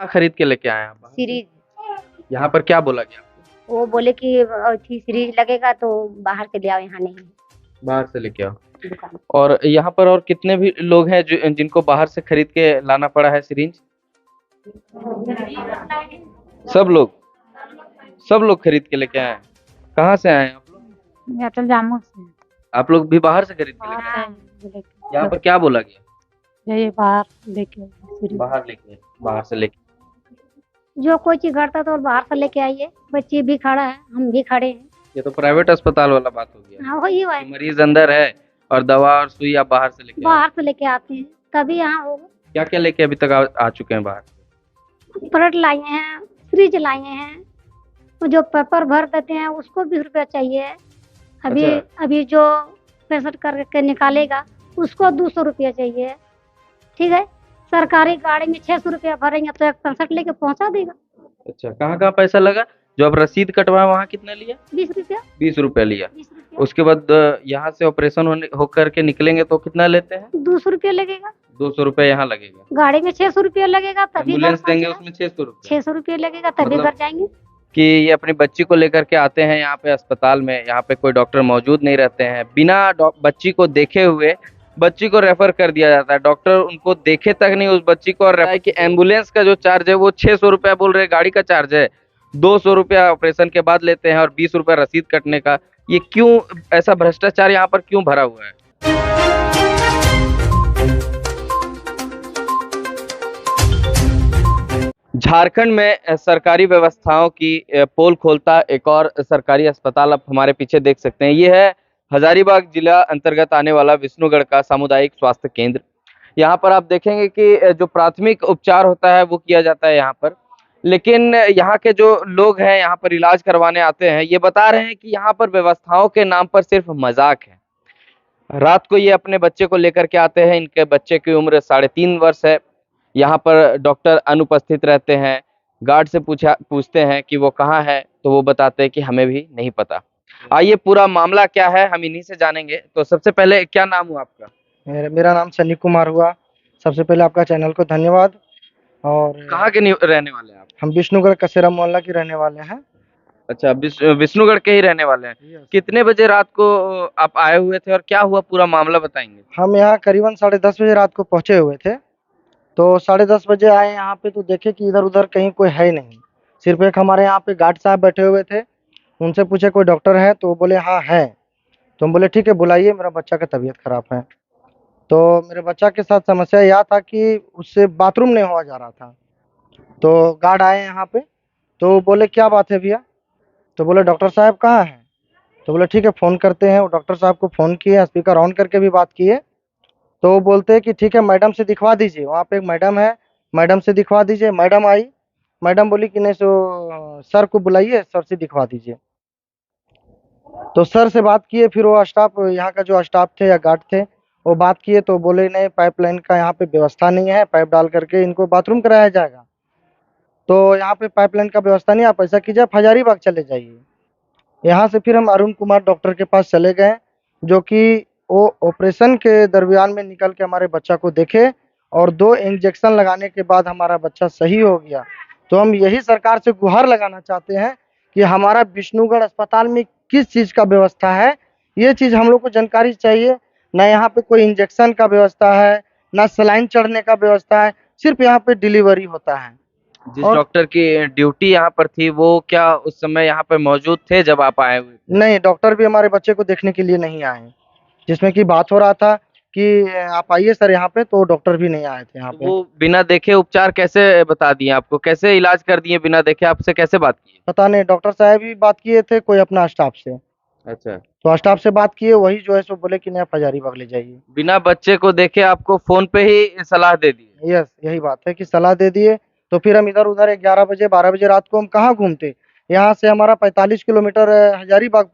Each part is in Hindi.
क्या खरीद के लेके आए हैं आप? सीरीज। यहाँ पर क्या बोला गया आपको? वो बोले कि थी सीरीज लगेगा तो बाहर से ले आओ, यहाँ नहीं बाहर से लेके आओ। है दुकान। और यहाँ पर और कितने भी लोग हैं जिनको बाहर से खरीद के लाना पड़ा है सिरिंज? सब लोग सब लोग खरीद के लेके आए हैं। कहाँ से आए हैं आप लोग? अटल जामू से। आप लोग भी बाहर से खरीद के लेके आए हैं? हाँ, यहाँ पर क्या बोला गया? ये बाहर लेके सीरीज। बाहर से लेके। जो कोई चीज घटता तो बाहर से लेके आइए। बच्ची भी खड़ा है, हम भी खड़े हैं। ये तो प्राइवेट अस्पताल वाला बात हो गया। हाँ वही कि मरीज अंदर है और दवा और सुई आप बाहर से लेके आए। बाहर से लेके आते हैं तभी यहाँ होगा। क्या क्या लेके अभी तक आ चुके हैं बाहर? ब्रेड लाए हैं, फ्रिज लाए हैं। वो जो पेपर भर देते हैं उसको 20 रुपया चाहिए। अभी अच्छा। अभी जो पेशेंट करके निकालेगा उसको 200 रुपया चाहिए। ठीक है, सरकारी गाड़ी में 600 रुपया भरेंगे तो एक पेशेंट लेके पहुंचा देगा। अच्छा, कहाँ कहाँ पैसा लगा? जो आप रसीद कटवाए वहाँ कितना लिया? 20 रुपया। 20 रुपया लिया। 20 रुपया। उसके बाद यहाँ से ऑपरेशन होकर के निकलेंगे तो कितना लेते हैं? 200 रुपया लगेगा। 200 रुपया यहाँ लगेगा। गाड़ी में 600 रुपया लगेगा तभी घर एम्बुलेंस देंगे पहुंचेगा। उसमें 600 रुपया। 600 रुपया लगेगा तभी मतलब घर जाएंगे। कि ये अपनी बच्ची को लेकर के आते हैं यहाँ पे अस्पताल में, यहाँ पे कोई डॉक्टर मौजूद नहीं रहते हैं, बिना बच्ची को देखे हुए बच्ची को रेफर कर दिया जाता है। डॉक्टर उनको देखे तक नहीं उस बच्ची को, और रहा है कि एम्बुलेंस का जो चार्ज है वो 600 रुपया बोल रहे हैं, गाड़ी का चार्ज है 200 रुपया ऑपरेशन के बाद लेते हैं और 20 रुपया रसीद कटने का। ये क्यों ऐसा भ्रष्टाचार यहाँ पर क्यों भरा हुआ है? झारखंड में सरकारी व्यवस्थाओं की पोल खोलता एक और सरकारी अस्पताल आप हमारे पीछे देख सकते हैं। ये है हजारीबाग जिला अंतर्गत आने वाला विष्णुगढ़ का सामुदायिक स्वास्थ्य केंद्र। यहाँ पर आप देखेंगे कि जो प्राथमिक उपचार होता है वो किया जाता है यहाँ पर, लेकिन यहाँ के जो लोग हैं यहाँ पर इलाज करवाने आते हैं, ये बता रहे हैं कि यहाँ पर व्यवस्थाओं के नाम पर सिर्फ मजाक है। रात को ये अपने बच्चे को लेकर के आते हैं, इनके बच्चे की उम्र 3.5 वर्ष है। यहाँ पर डॉक्टर अनुपस्थित रहते हैं। गार्ड से पूछते हैं कि वो कहाँ है, तो वो बताते हैं कि हमें भी नहीं पता। आइए पूरा मामला क्या है हम इन्हीं से जानेंगे। तो सबसे पहले क्या नाम हुआ आपका? मेरा नाम सनी कुमार हुआ। सबसे पहले आपका चैनल को धन्यवाद। और कहाँ के रहने वाले हैं आप? हम विष्णुगढ़ कसेरा मोहल्ला के रहने वाले हैं। अच्छा, विष्णुगढ़ के ही रहने वाले हैं। कितने बजे रात को आप आए हुए थे और क्या हुआ पूरा मामला बताएंगे? हम यहाँ करीबन 10:30 बजे रात को पहुँचे हुए थे। तो 10:30 बजे आए यहाँ पे तो देखे कि इधर उधर कहीं कोई है ही नहीं। सिर्फ एक हमारे यहाँ पे गार्ड साहब बैठे हुए थे। उनसे पूछे कोई डॉक्टर है, तो वो बोले हाँ है। तो हम बोले ठीक है बुलाइए, मेरा बच्चा का तबीयत खराब है। तो मेरे बच्चा के साथ समस्या यह था कि उससे बाथरूम नहीं हुआ जा रहा था। तो गार्ड आए यहाँ पे, तो बोले क्या बात है भैया? तो बोले डॉक्टर साहब कहाँ हैं? तो बोले ठीक है फ़ोन करते हैं। वो डॉक्टर साहब को फ़ोन किए, स्पीकर ऑन करके भी बात किए। तो वो बोलते हैं कि ठीक है मैडम से दिखवा दीजिए, वहाँ पे एक मैडम है, मैडम से दिखवा दीजिए। मैडम आई, मैडम बोली कि नहीं सो सर को बुलाइए, सर से दिखवा दीजिए। तो सर से बात किए, फिर वो स्टाफ यहाँ का जो स्टाफ थे या गार्ड थे वो बात किए, तो बोले नहीं पाइपलाइन का यहाँ पे व्यवस्था नहीं है, पाइप डाल करके इनको बाथरूम कराया जाएगा। तो यहाँ पे पाइपलाइन का व्यवस्था नहीं, आप ऐसा कीजिए आप हजारीबाग चले जाइए। यहाँ से फिर हम अरुण कुमार डॉक्टर के पास चले गए, जो कि वो ऑपरेशन के दरमियान में निकल के हमारे बच्चा को देखे और 2 इंजेक्शन लगाने के बाद हमारा बच्चा सही हो गया। तो हम यही सरकार से गुहार लगाना चाहते हैं कि हमारा विष्णुगढ़ अस्पताल में किस चीज़ का व्यवस्था है, ये चीज़ हम लोग को जानकारी चाहिए। ना यहाँ पे कोई इंजेक्शन का व्यवस्था है, ना सलाइन चढ़ने का व्यवस्था है, सिर्फ यहाँ पे डिलीवरी होता है। जिस और डॉक्टर की ड्यूटी यहाँ पर थी वो क्या उस समय यहाँ पे मौजूद थे जब आप आए हुए थे? नहीं, डॉक्टर भी हमारे बच्चे को देखने के लिए नहीं आए। जिसमें कि बात हो रहा था कि आप आइए सर यहाँ पे, तो डॉक्टर भी नहीं आए थे यहाँ तो पे। वो बिना देखे उपचार कैसे बता दिए आपको? कैसे इलाज कर दिए बिना देखे? आपसे कैसे बात की? पता नहीं, डॉक्टर साहब भी बात किए थे कोई अपना स्टाफ से। अच्छा, तो स्टाफ से बात किए, वही जो है सो बोले कि नहीं आप हजारीबाग ले जाइए। बिना बच्चे को देखे आपको फोन पे ही सलाह दे दी? यस, यही बात है कि सलाह दे दिए। तो फिर हम इधर उधर 11 बजे 12 बजे रात को हम कहाँ घूमते। यहाँ से हमारा 45 किलोमीटर हजारीबाग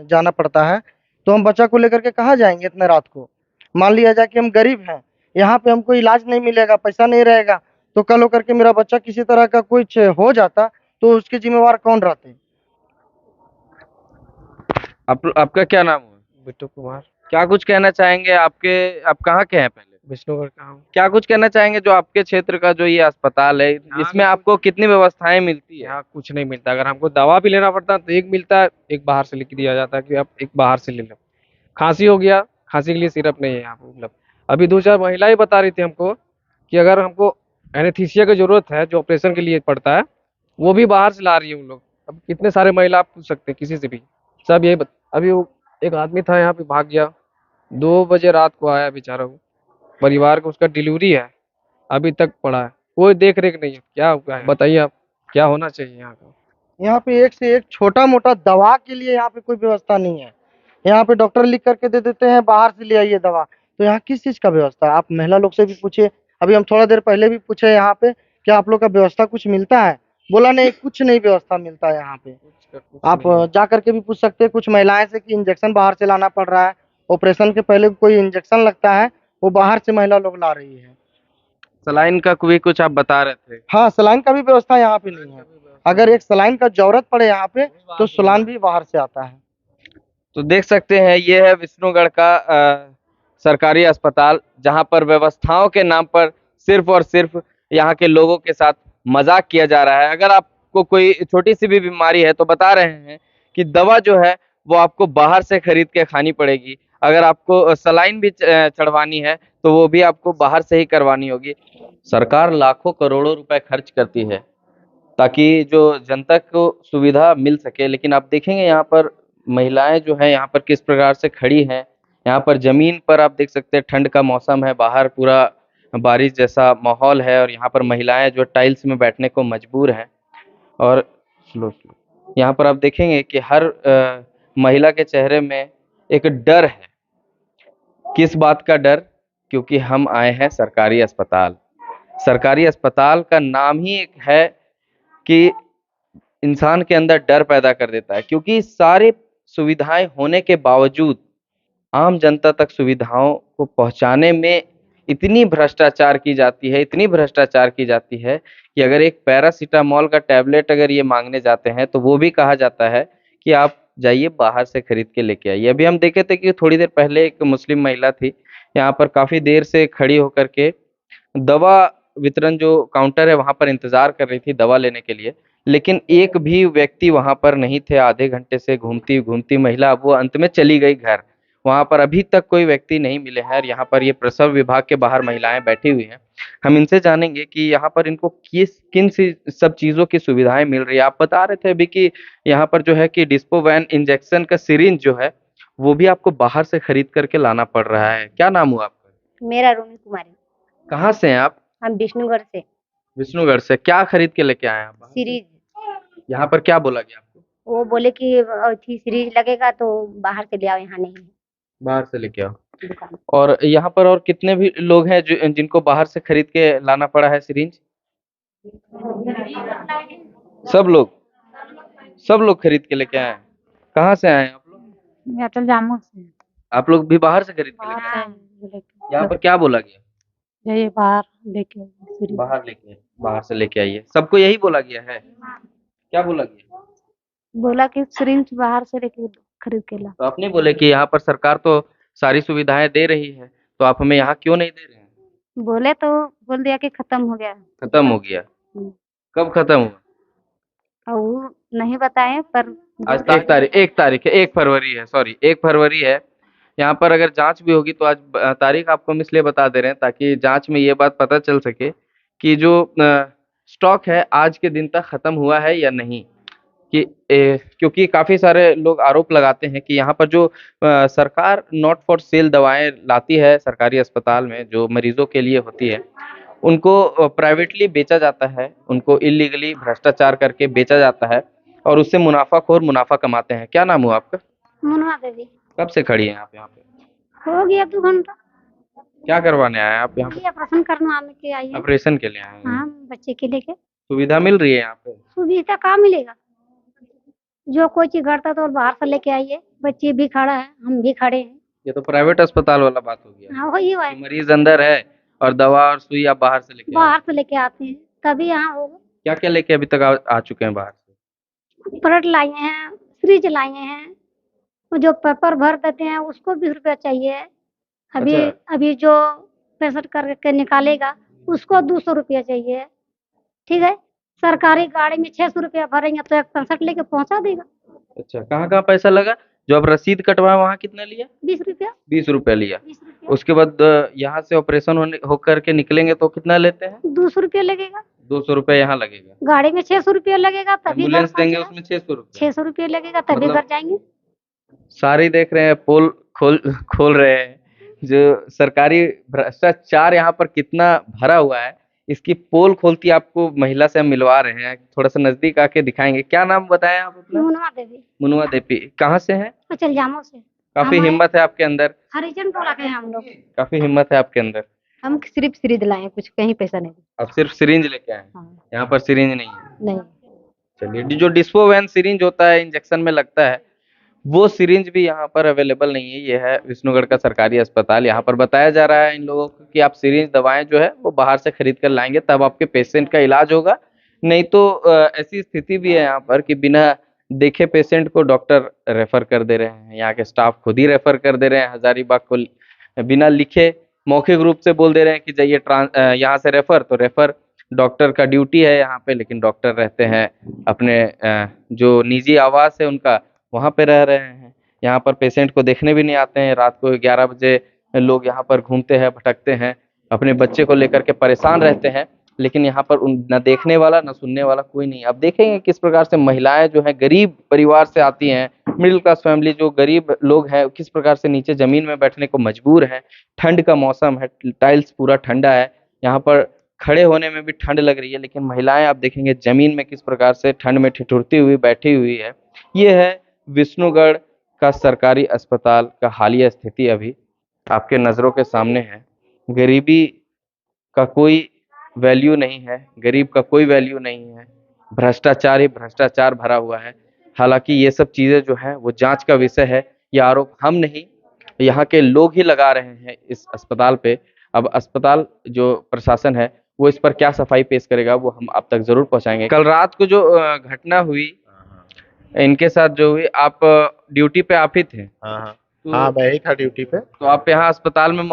जाना पड़ता है। तो हम बच्चा को लेकर के कहाँ जाएंगे इतने रात को? मान लिया जाए कि हम गरीब हैं, यहाँ पे हमको इलाज नहीं मिलेगा, पैसा नहीं रहेगा, तो कल होकर के मेरा बच्चा किसी तरह का कुछ हो जाता तो उसके जिम्मेवार कौन रहते? आपका क्या नाम हुआ? बिट्टू कुमार। क्या कुछ कहना चाहेंगे? आप कहाँ के हैं पहले? विष्णुगढ़ का हूँ। क्या कुछ कहना चाहेंगे जो आपके क्षेत्र का जो ये अस्पताल है, इसमें आपको कितनी व्यवस्थाएं मिलती है? यहाँ कुछ नहीं मिलता। अगर हमको दवा भी लेना पड़ता है तो एक मिलता है, एक बाहर से लिख दिया जाता है कि आप एक बाहर से ले लो। खांसी हो गया, खांसी के लिए सिरप नहीं है यहाँ पे उपलब्ध। अभी 2-4 महिलाएं बता रही थी हमको कि अगर हमको एनेस्थीसिया की जरूरत है, जो ऑपरेशन के लिए पड़ता है, वो भी बाहर से ला रही है उन लोग। अब कितने सारे महिला आप पूछ सकते हैं किसी से भी, सब यही अभी वो एक आदमी था यहाँ पे, भाग गया, 2 बजे रात को आया बेचारा। वो परिवार को, उसका डिलीवरी है, अभी तक पड़ा है, कोई देख रेख नहीं है। क्या हुआ है बताइए आप, क्या होना चाहिए यहाँ का? यहाँ पे एक से एक छोटा मोटा दवा के लिए यहाँ पे कोई व्यवस्था नहीं है। यहाँ पे डॉक्टर लिख करके दे देते हैं बाहर से ले आइए दवा। तो यहाँ किस चीज का व्यवस्था है? आप महिला लोग से भी पूछिए। अभी हम थोड़ा देर पहले भी पूछे यहाँ पे क्या आप लोग का व्यवस्था कुछ मिलता है, बोला नहीं, कुछ नहीं व्यवस्था मिलता है यहाँ पे। आप जा करके भी पूछ सकते हैं कुछ महिलाएं से कि इंजेक्शन बाहर से लाना पड़ रहा है, ऑपरेशन के पहले कोई इंजेक्शन लगता है वो बाहर से महिला लोग ला रही है। सलाइन का भी कुछ आप बता रहे थे। हाँ, सलाइन का भी व्यवस्था यहाँ पे नहीं है। अगर एक सलाइन का जरूरत पड़े यहाँ पे तो सलाइन भी बाहर से आता है। तो देख सकते हैं ये है विष्णुगढ़ का सरकारी अस्पताल, जहां पर व्यवस्थाओं के नाम पर सिर्फ और सिर्फ यहाँ के लोगों के साथ मजाक किया जा रहा है। अगर आपको कोई छोटी सी भी बीमारी है तो बता रहे हैं कि दवा जो है वो आपको बाहर से खरीद के खानी पड़ेगी। अगर आपको सलाइन भी चढ़वानी है तो वो भी आपको बाहर से ही करवानी होगी। सरकार लाखों करोड़ों रुपए खर्च करती है ताकि जो जनता को सुविधा मिल सके, लेकिन आप देखेंगे यहाँ पर महिलाएं जो है यहाँ पर किस प्रकार से खड़ी हैं। यहाँ पर जमीन पर आप देख सकते हैं, ठंड का मौसम है, बाहर पूरा बारिश जैसा माहौल है और यहाँ पर महिलाएं जो टाइल्स में बैठने को मजबूर हैं। और स्लो स्लो यहाँ पर आप देखेंगे कि हर महिला के चेहरे में एक डर है। किस बात का डर? क्योंकि हम आए हैं सरकारी अस्पताल। सरकारी अस्पताल का नाम ही एक है कि इंसान के अंदर डर पैदा कर देता है, क्योंकि सारे सुविधाएं होने के बावजूद आम जनता तक सुविधाओं को पहुंचाने में इतनी भ्रष्टाचार की जाती है, इतनी भ्रष्टाचार की जाती है कि अगर एक पैरासीटामोल का टैबलेट अगर ये मांगने जाते हैं तो वो भी कहा जाता है कि आप जाइए बाहर से खरीद के लेके आइए। अभी हम देखे थे कि थोड़ी देर पहले एक मुस्लिम महिला थी, यहाँ पर काफी देर से खड़ी होकर के दवा वितरण जो काउंटर है वहां पर इंतजार कर रही थी दवा लेने के लिए, लेकिन एक भी व्यक्ति वहां पर नहीं थे। आधे घंटे से घूमती घूमती महिला अब वो अंत में चली गई घर। वहां पर अभी तक कोई व्यक्ति नहीं मिले हैं और यहाँ पर ये प्रसव विभाग के बाहर महिलाएं बैठी हुई हैं। हम इनसे जानेंगे कि यहाँ पर इनको किन सी सब चीजों की सुविधाएं मिल रही है। आप बता रहे थे अभी कि यहाँ पर जो है कि डिस्पोवैन इंजेक्शन का सिरिंज जो है वो भी आपको बाहर से खरीद करके लाना पड़ रहा है। क्या नाम हुआ आपका? मेरा रोमी कुमारी। कहाँ से हैं आप? हम विष्णुगढ़ से। विष्णुगढ़ से। क्या खरीद के लेके आए हैं आप बाहर से? सीरीज। यहाँ पर क्या बोला गया आपको? वो बोले कि अथी सीरीज लगेगा तो बाहर से ले आओ, यहाँ नहीं है बाहर से लेके आओ। दुकान। और यहाँ पर और कितने भी लोग हैं जो जिनको बाहर से खरीद के लाना पड़ा है सिरिंज? सब लोग खरीद के लेके आए हैं। कहाँ से आए हैं आप लोग? मैं तो जामू से। आप लोग भी बाहर से खरीद के लेके आए हैं? यहाँ पर क्या बोला गया? जाइए बाहर लेके सीरीज। बाहर से लेके आइए, सबको यही बोला गया है? क्या बोला गया? बोला कि सिरिंज बाहर से लेके खरीद के ला। तो आप नहीं बोले कि यहाँ पर सरकार तो सारी सुविधाएं दे रही है, तो आप हमें यहाँ क्यों नहीं दे रहे हैं? बोले तो बोल दिया कि खत्म हो गया। खत्म हो गया। कब खत्म हुआ? और वो नहीं बताए पर आज 1 तारीख है, 1 फरवरी है, सॉरी 1 फरवरी है। यहाँ पर अगर जांच भी होगी तो आज तारीख आपको हम इसलिए बता दे रहे हैं ताकि जांच में ये बात पता चल सके कि जो स्टॉक है आज के दिन तक खत्म हुआ है या नहीं। कि क्योंकि काफी सारे लोग आरोप लगाते हैं कि यहाँ पर जो सरकार नॉट फॉर सेल दवाएं लाती है सरकारी अस्पताल में, जो मरीजों के लिए होती है, उनको प्राइवेटली बेचा जाता है, उनको इलीगली भ्रष्टाचार करके बेचा जाता है और उससे मुनाफाखोर मुनाफा कमाते हैं। क्या नाम हुआ आपका? मुनवा देवी। कब से खड़ी हैं आप यहाँ पे? हो गया 2 घंटा। क्या करवाने आए हैं आप यहाँ पे? ऑपरेशन करवाने के आई है। ऑपरेशन के लिए आए हैं। हाँ, बच्चे के लेके। सुविधा मिल रही है यहाँ पे? सुविधा कहाँ मिलेगा? जो कोई चीज घटता तो बाहर से लेके आइए। बच्चे भी खड़ा है, हम भी खड़े हैं। ये तो प्राइवेट अस्पताल वाला बात हो गया। हाँ, वही हुआ है। कि मरीज अंदर है और दवा और सुई आप बाहर से लेके आए। बाहर से लेके आते हैं तभी यहाँ होगा। क्या क्या लेके अभी तक आ चुके हैं बाहर से? परट लाए हैं, फ्रिज लाए हैं, वो जो पेपर भर देते हैं उसको 20 रुपया चाहिए। अभी अच्छा। अभी जो पैंसठ करके निकालेगा, उसको 200 रुपया चाहिए, ठीक है। सरकारी गाड़ी में 600 रुपया भरेंगे तो 165 लेके पहुंचा देगा। अच्छा, कहाँ-कहाँ पैसा लगा? जो आप रसीद कटवाए वहाँ कितना लिया? 20 रुपया, 20 रुपया लिया। 20 रुपया, उसके बाद यहाँ से ऑपरेशन होकर के निकलेंगे तो कितना लेते हैं? 200 रुपया लगेगा। 200 रुपया यहाँ लगेगा। गाड़ी में 600 रुपया लगेगा तभी घर एम्बुलेंस देंगे पहुंचेगा। उसमें 600 रुपया। 600 रुपया लगेगा तभी मतलब घर जाएंगे। सारे देख रहे हैं, पोल खोल खोल रहे हैं। जो सरकारी भ्रष्टाचार यहाँ पर कितना भरा हुआ है, इसकी पोल खोलती आपको महिला से हम मिलवा रहे हैं। थोड़ा सा नजदीक आके दिखाएंगे। क्या नाम बताएं आप अपना? मुनवा देवी, मुनुआ देवी। कहाँ से हैं? चल जामो से। काफी हमारे हिम्मत है आपके अंदर, हरिजन टोला के हैं हम लोग। काफी हिम्मत है आपके अंदर। हम सिर्फ सिरिंज लाए हैं, कुछ कहीं पैसा नहीं। आप सिर्फ सिरिंज लेके आए हैं। हाँ, यहाँ पर सिरिंज नहीं है। नहीं। चलिए, जो डिस्पोवैन सिरिंज होता है, इंजेक्शन में लगता है, वो सिरिंज भी यहाँ पर अवेलेबल नहीं है। ये है विष्णुगढ़ का सरकारी अस्पताल। यहाँ पर बताया जा रहा है इन लोगों को कि आप सिरिंज दवाएं जो है वो बाहर से खरीद कर लाएंगे, तब आपके पेशेंट का इलाज होगा। नहीं तो ऐसी स्थिति भी है यहाँ पर कि बिना देखे पेशेंट को डॉक्टर रेफर कर दे रहे हैं। यहाँ के स्टाफ खुद ही रेफर कर दे रहे हैं हजारीबाग को, बिना लिखे मौखिक रूप से बोल दे रहे हैं कि जाइए यहाँ से रेफर। तो रेफर डॉक्टर का ड्यूटी है यहाँ पे, लेकिन डॉक्टर रहते हैं अपने जो निजी आवास है उनका, वहाँ पे रह रहे हैं। यहाँ पर पेशेंट को देखने भी नहीं आते हैं। रात को 11 बजे लोग यहाँ पर घूमते हैं, भटकते हैं, अपने बच्चे को लेकर के परेशान रहते हैं, लेकिन यहाँ पर न देखने वाला न सुनने वाला कोई नहीं। अब देखेंगे किस प्रकार से महिलाएं जो हैं गरीब परिवार से आती हैं, मिडिल क्लास फैमिली, जो गरीब लोग हैं, किस प्रकार से नीचे जमीन में बैठने को मजबूर हैं। ठंड का मौसम है, टाइल्स पूरा ठंडा है, यहाँ पर खड़े होने में भी ठंड लग रही है, लेकिन महिलाएं आप देखेंगे जमीन में किस प्रकार से ठंड में ठिठुरती हुई बैठी हुई है। ये है विष्णुगढ़ का सरकारी अस्पताल का हालिया स्थिति अभी आपके नज़रों के सामने है। गरीबी का कोई वैल्यू नहीं है, गरीब का कोई वैल्यू नहीं है, भ्रष्टाचार ही भ्रष्टाचार भरा हुआ है। हालांकि ये सब चीज़ें जो है वो जांच का विषय है। ये आरोप हम नहीं, यहाँ के लोग ही लगा रहे हैं इस अस्पताल पे। अब अस्पताल जो प्रशासन है वो इस पर क्या सफाई पेश करेगा वो हम आप तक जरूर पहुंचाएंगे। कल रात को जो घटना हुई इनके साथ जो हुई, आप ड्यूटी पे आप ही थे? हाँ हाँ तो, हाँ, मैं ही था ड्यूटी पे। तो आप यहाँ अस्पताल में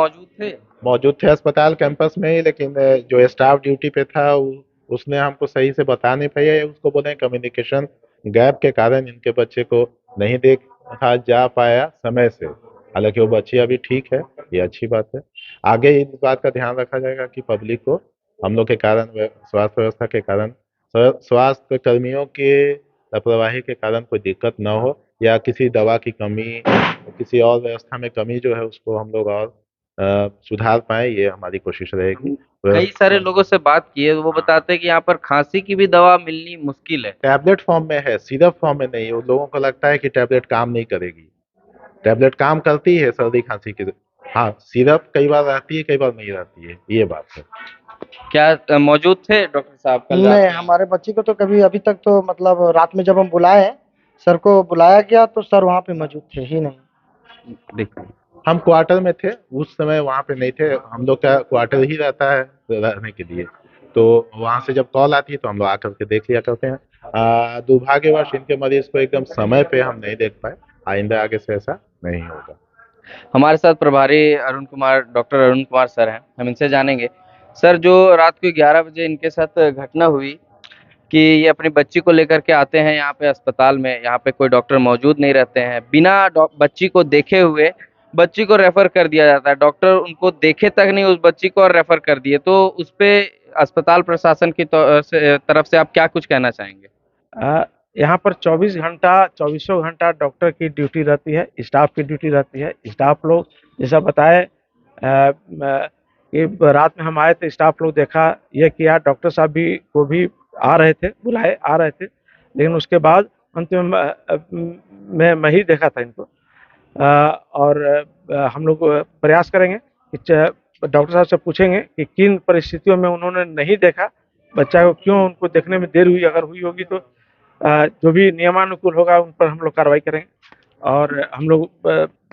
मौजूद थे अस्पताल कैंपस में ही, लेकिन जो स्टाफ ड्यूटी पे था उसने हमको सही से बता नहीं पाया। उसको बोले कम्युनिकेशन गैप के कारण इनके बच्चे को नहीं देखा जा पाया समय से। हालांकि वो बच्ची अभी ठीक है, ये अच्छी बात है। आगे इस बात का ध्यान रखा जाएगा कि पब्लिक को हम लोग के कारण, स्वास्थ्य व्यवस्था के कारण, स्वास्थ्य कर्मियों के लापरवाही के कारण कोई दिक्कत न हो, या किसी दवा की कमी, किसी और व्यवस्था में कमी जो है उसको हम लोग और सुधार पाए, ये हमारी कोशिश रहेगी। कई सारे लोगों से बात की है, वो बताते हैं कि यहाँ पर खांसी की भी दवा मिलनी मुश्किल है। टैबलेट फॉर्म में है, सिरप फॉर्म में नहीं है। उन लोगों को लगता है कि टैबलेट काम नहीं करेगी। टैबलेट काम करती है सर्दी खांसी की। हाँ, सिरप कई बार रहती है, कई बार नहीं रहती है, ये बात है। क्या मौजूद थे डॉक्टर साहब कल रात नहीं, में? हमारे बच्ची को तो कभी अभी तक तो मतलब रात में जब हम बुलाए, सर को बुलाया गया तो सर वहाँ पे मौजूद थे ही नहीं। देखिए, हम क्वार्टर में थे उस समय, वहाँ पे नहीं थे। हम लोग का क्वार्टर ही रहता है रहने के लिए, तो वहाँ से जब कॉल आती है तो हम लोग आकर के देख लिया करते हैं। दुर्भाग्यवश इनके मरीज को एकदम समय पे हम नहीं देख पाए। आइंदा आगे से ऐसा नहीं होगा। हमारे साथ प्रभारी डॉक्टर अरुण कुमार सर हैं, हम इनसे जानेंगे। सर, जो रात को 11 बजे इनके साथ घटना हुई कि ये अपनी बच्ची को लेकर के आते हैं यहाँ पे अस्पताल में, यहाँ पे कोई डॉक्टर मौजूद नहीं रहते हैं, बिना बच्ची को देखे हुए बच्ची को रेफर कर दिया जाता है। डॉक्टर उनको देखे तक नहीं उस बच्ची को और रेफर कर दिए, तो उस पे अस्पताल प्रशासन की तरफ से आप क्या कुछ कहना चाहेंगे? यहाँ पर 24 घंटा डॉक्टर की ड्यूटी रहती है, स्टाफ की ड्यूटी रहती है। स्टाफ लोग जैसा बताए कि रात में हम आए तो स्टाफ लोग देखा ये किया, डॉक्टर साहब भी आ रहे थे, बुलाए आ रहे थे, लेकिन उसके बाद अंत में मैं ही देखा था इनको। और हम लोग प्रयास करेंगे कि डॉक्टर साहब से पूछेंगे कि किन परिस्थितियों में उन्होंने नहीं देखा बच्चा को, क्यों उनको देखने में देर हुई। अगर हुई होगी तो जो भी नियमानुकूल होगा उन पर हम लोग कार्रवाई करेंगे। और हम लोग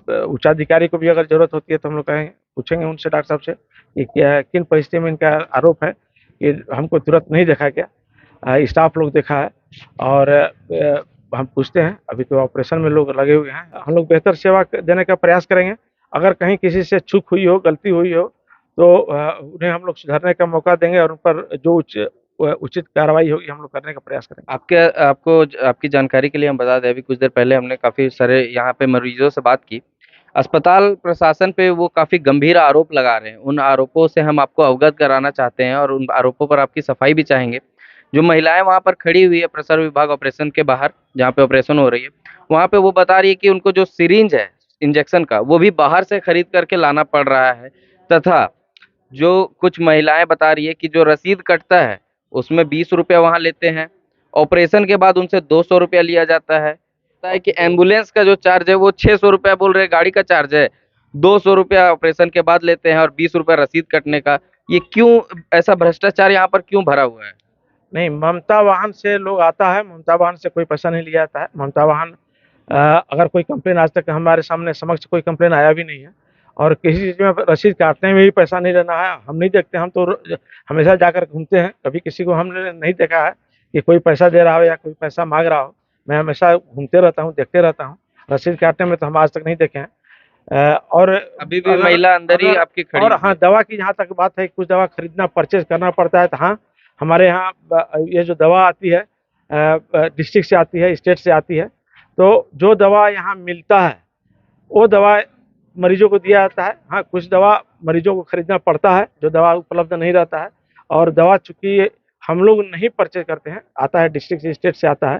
उच्चाधिकारी को भी अगर जरूरत होती है तो हम लोग पूछेंगे उनसे, डॉक्टर साहब से, कि क्या किन परिस्थिति में इनका आरोप है कि हमको तुरंत नहीं देखा गया, स्टाफ लोग देखा है। और हम पूछते हैं, अभी तो ऑपरेशन में लोग लगे हुए हैं। हम लोग बेहतर सेवा देने का प्रयास करेंगे। अगर कहीं किसी से चूक हुई हो, गलती हुई हो तो उन्हें हम लोग सुधरने का मौका देंगे और उन पर जो उचित कार्रवाई होगी हम लोग करने का प्रयास करेंगे। आपकी जानकारी के लिए हम बता दें, अभी कुछ देर पहले हमने काफी सारे यहाँ पे मरीजों से बात की। अस्पताल प्रशासन पे वो काफी गंभीर आरोप लगा रहे हैं। उन आरोपों से हम आपको अवगत कराना चाहते हैं और उन आरोपों पर आपकी सफाई भी चाहेंगे। जो महिलाएं वहां पर खड़ी हुई है प्रसव विभाग ऑपरेशन के बाहर, जहाँ पे ऑपरेशन हो रही है, वहां पे वो बता रही है कि उनको जो सिरिंज है इंजेक्शन का, वो भी बाहर से खरीद करके लाना पड़ रहा है। तथा जो कुछ महिलाएं बता रही है कि जो रसीद कटता है उसमें 20 रुपया वहां लेते हैं, ऑपरेशन के बाद उनसे 200 रुपया लिया जाता है। पता है कि एम्बुलेंस का जो चार्ज है वो 600 रुपया बोल रहे हैं, गाड़ी का चार्ज है 200 रुपया ऑपरेशन के बाद लेते हैं और 20 रुपया रसीद कटने का। ये क्यों ऐसा भ्रष्टाचार यहाँ पर क्यों भरा हुआ है? नहीं, ममता वाहन से लोग आता है, ममता वाहन से कोई पैसा नहीं लिया जाता है। ममता वाहन अगर कोई कंप्लेन, आज तक हमारे सामने समक्ष कोई कंप्लेन आया भी नहीं है और किसी चीज़ में रसीद काटने में भी पैसा नहीं लेना है। हम नहीं देखते, हम तो हमेशा जाकर घूमते हैं, कभी किसी को हमने नहीं देखा है कि कोई पैसा दे रहा हो या कोई पैसा मांग रहा हो। मैं हमेशा घूमते रहता हूँ, देखते रहता हूँ, रसीद काटने में तो हम आज तक नहीं देखे हैं। और अभी भी महिला अंदर ही आपकी खड़ी और हुई हाँ, है। दवा की जहाँ तक बात है, कुछ दवा खरीदना, परचेज करना पड़ता है, तो हाँ, हमारे यहाँ ये जो दवा आती है डिस्ट्रिक्ट से आती है, स्टेट से आती है, तो जो दवा यहाँ मिलता है वो दवा मरीजों को दिया जाता है। हाँ, कुछ दवा मरीजों को खरीदना पड़ता है, जो दवा उपलब्ध नहीं रहता है। और दवा चूँकि हम लोग नहीं परचेज करते हैं, आता है डिस्ट्रिक्ट से, स्टेट से आता है,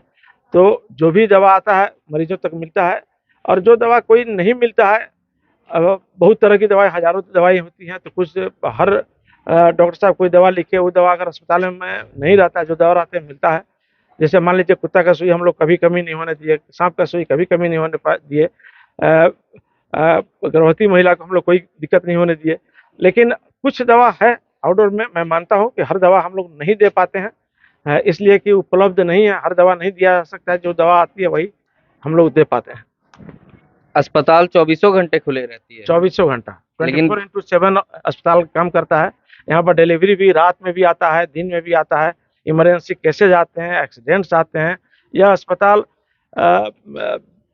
तो जो भी दवा आता है मरीजों तक मिलता है। और जो दवा कोई नहीं मिलता है, बहुत तरह की दवाएँ, हज़ारों दवाई होती हैं, तो कुछ हर डॉक्टर साहब कोई दवा लिखे, वो दवा अगर अस्पताल में नहीं रहता है, जो दवा रहता है मिलता है। जैसे मान लीजिए कुत्ता का सुई हम लोग कभी कमी नहीं होने दिए, सांप का सुई कभी कमी नहीं होने दिए, गर्भवती महिला को हम लोग कोई दिक्कत नहीं होने दिए। लेकिन कुछ दवा है आउटडोर में, मैं मानता हूँ कि हर दवा हम लोग नहीं दे पाते हैं, इसलिए कि उपलब्ध नहीं है, हर दवा नहीं दिया जा सकता है। जो दवा आती है वही हम लोग दे पाते हैं। अस्पताल 24 घंटे खुले रहती है। 24 घंटा, लेकिन 24x7 अस्पताल काम करता है। यहाँ पर डिलीवरी भी रात में भी आता है, दिन में भी आता है, इमरजेंसी केसेज आते हैं, एक्सीडेंट्स आते हैं। यह अस्पताल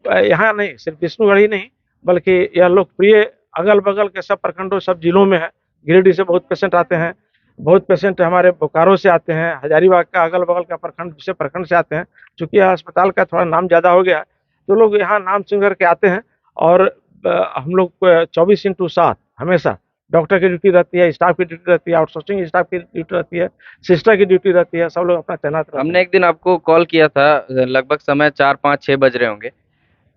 यहाँ नहीं, सिर्फ विष्णुगढ़ ही नहीं, बल्कि यह लोकप्रिय अगल-बगल के सब प्रखंडों, सब जिलों में है। गिरिडीह से बहुत पेशेंट आते हैं, बहुत पेशेंट हमारे बोकारो से आते हैं, हजारीबाग का अगल-बगल का प्रखंड, दूसरे प्रखंड से आते हैं। चूँकि यह अस्पताल का थोड़ा नाम ज़्यादा हो गया है, तो लोग यहाँ नाम सुन कर के आते हैं। और हम लोग 24x7 हमेशा डॉक्टर की ड्यूटी रहती है, स्टाफ की ड्यूटी रहती है, आउटसोर्सिंग स्टाफ की ड्यूटी रहती है, सिस्टर की ड्यूटी रहती है, सब लोग अपना तैनात रहते हैं। हमने एक दिन आपको कॉल किया था, लगभग समय 4-5-6 बज रहे होंगे।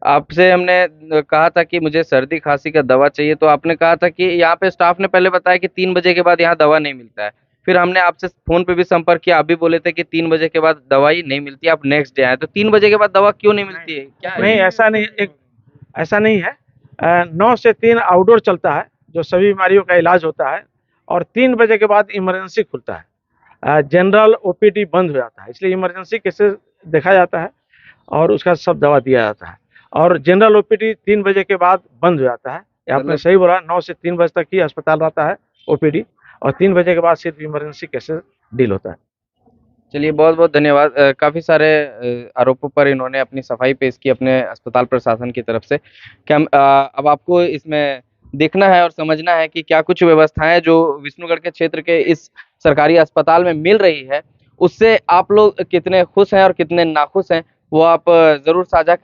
आपसे हमने कहा था कि मुझे सर्दी खांसी का दवा चाहिए, तो आपने कहा था कि यहाँ पे स्टाफ ने पहले बताया कि 3 बजे के बाद यहाँ दवा नहीं मिलता है। फिर हमने आपसे फ़ोन पे भी संपर्क किया, आप भी बोले थे कि 3 बजे के बाद दवाई नहीं मिलती, आप नेक्स्ट डे आएँ। तो 3 बजे के बाद दवा क्यों नहीं मिलती है? क्या है? नहीं, ऐसा नहीं है। 9 से 3 आउटडोर चलता है, जो सभी बीमारियों का इलाज होता है, और 3 बजे के बाद इमरजेंसी खुलता है। जनरल ओपीडी बंद हो जाता है, इसलिए इमरजेंसी केसेस देखा जाता है और उसका सब दवा दिया जाता है। और जनरल ओपीडी 3 बजे के बाद बंद हो जाता है। ये आपने सही बोला, 9 से 3 बजे तक ही अस्पताल रहता है ओपीडी, और 3 बजे के बाद सिर्फ इमरजेंसी केसेस डील होता है। चलिए, बहुत-बहुत धन्यवाद। काफ़ी सारे आरोपों पर इन्होंने अपनी सफाई पेश की अपने अस्पताल प्रशासन की तरफ से। अब आपको इसमें देखना है और समझना है कि क्या कुछ व्यवस्थाएँ जो विष्णुगढ़ के क्षेत्र के इस सरकारी अस्पताल में मिल रही है, उससे आप लोग कितने खुश हैं और कितने नाखुश हैं, वो आप ज़रूर साझा करें।